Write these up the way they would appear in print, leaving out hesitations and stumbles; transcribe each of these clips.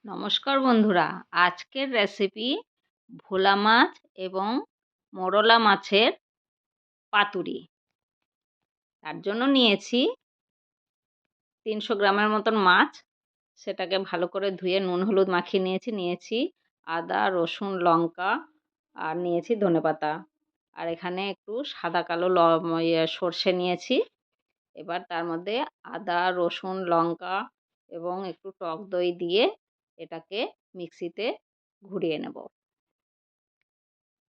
নমস্কার বন্ধুরা, আজকের রেসিপি ভোলা মাছ এবং মোরলা মাছের পাতুরি। তার জন্য নিয়েছি 300 গ্রামের মতন মাছ। সেটাকে ভালো করে ধুয়ে নুন হলুদ মাখিয়ে নিয়েছি আদা রসুন লঙ্কা আর নিয়েছি ধনেপাতা। আর এখানে একটু সাদা কালো সর্ষে নিয়েছি। এবার তার মধ্যে আদা রসুন লঙ্কা এবং একটু টক দই দিয়ে এটাকে মিক্সিতে ঘুরিয়ে নেব।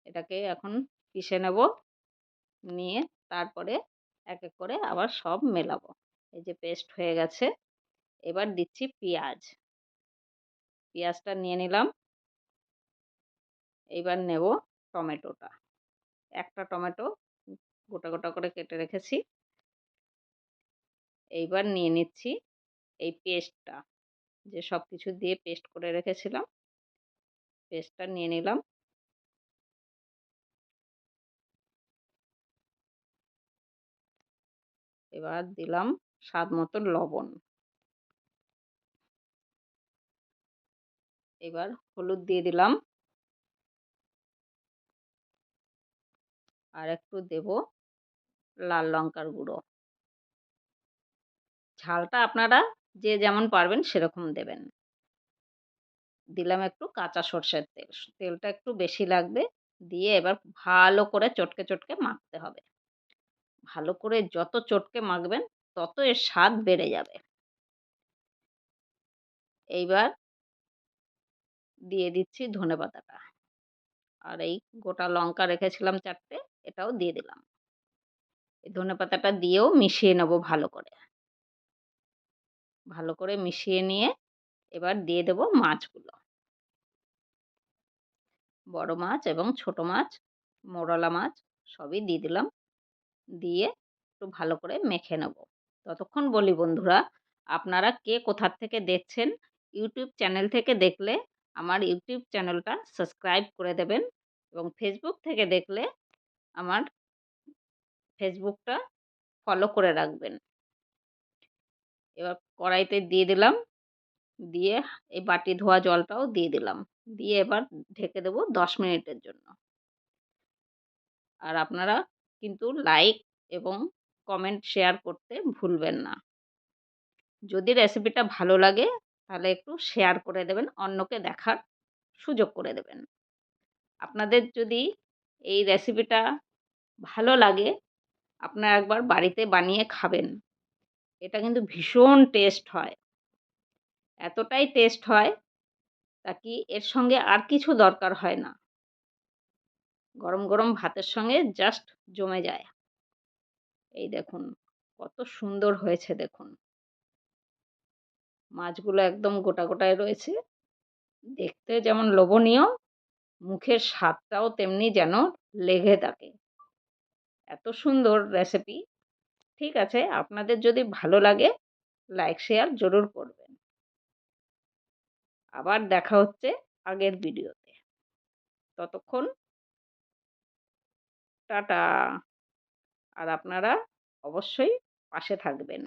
এটাকে এখন পিষে নেব, নিয়ে তারপরে এক এক করে আবার সব মেলাবো। এই যে পেস্ট হয়ে গেছে। এবার দিচ্ছি পেঁয়াজ। পেঁয়াজটা নিয়ে নিলাম। এইবার নেব টমেটোটা। একটা টমেটো গোটা গোটা করে কেটে রেখেছি। এইবার নিয়ে নিচ্ছি এই পেস্টটা, যে সব কিছু দিয়ে পেস্ট করে রেখেছিলাম। পেস্টটা নিয়ে নিলাম। এবার দিলাম স্বাদ মতো লবণ। এবার হলুদ দিয়ে দিলাম। আর একটু দেব লাল লঙ্কার গুঁড়ো। ঝালটা আপনারা যে যেমন পারবেন সেরকম দেবেন। দিলাম একটু কাঁচা সরষের তেল। তেলটা একটু বেশি লাগবে। দিয়ে এবার ভালো করে চটকে চটকে মাখতে হবে। ভালো করে যত চটকে মাখবেন তত এর স্বাদ বেড়ে যাবে। এইবার দিয়ে দিচ্ছি ধনেপাতাটা। আর এই গোটা লঙ্কা রেখেছিলাম 4টে, এটাও দিয়ে দিলাম। এই ধনেপাতাটা দিয়েও মিশিয়ে নেব ভালো করে। ভালো করে মিশিয়ে নিয়ে এবার দিয়ে দেব মাছগুলো। বড় মাছ এবং ছোট মাছ, মোরলা মাছ সবই দিয়ে দিলাম। দিয়ে একটু ভালো করে মেখে নেব। ততক্ষণ বলি বন্ধুরা, আপনারা কে কোথার থেকে দেখছেন? ইউটিউব চ্যানেল থেকে দেখলে আমার ইউটিউব চ্যানেলটা সাবস্ক্রাইব করে দেবেন এবং ফেসবুক থেকে দেখলে আমার ফেসবুকটা ফলো করে রাখবেন। এবার কড়াইতে দিয়ে দিলাম। দিয়ে এই বাটি ধোয়া জলটাও দিয়ে দিলাম। দিয়ে এবার ঢেকে দেব 10 মিনিটের জন্য। আর আপনারা কিন্তু লাইক এবং কমেন্ট শেয়ার করতে ভুলবেন না। যদি রেসিপিটা ভালো লাগে তাহলে একটু শেয়ার করে দেবেন, অন্যকে দেখার সুযোগ করে দেবেন। আপনাদের যদি এই রেসিপিটা ভালো লাগে, আপনারা একবার বাড়িতে বানিয়ে খাবেন। এটা কিন্তু ভীষণ টেস্ট হয়। এতটাই টেস্ট হয় তা কি এর সঙ্গে আর কিছু দরকার হয় না। গরম গরম ভাতের সঙ্গে জাস্ট জমে যায়। এই দেখুন কত সুন্দর হয়েছে দেখুন। মাছগুলো একদম গোটা গোটায় রয়েছে। দেখতে যেমন লোভনীয়, মুখের স্বাদটাও তেমনি যেন লেগে থাকে। এত সুন্দর রেসিপি। ঠিক আছে, আপনাদের যদি ভালো লাগে লাইক শেয়ার জরুর করবেন। আবার দেখা হচ্ছে আগের ভিডিওতে। ততক্ষণ টাটা। আর আপনারা অবশ্যই পাশে থাকবেন।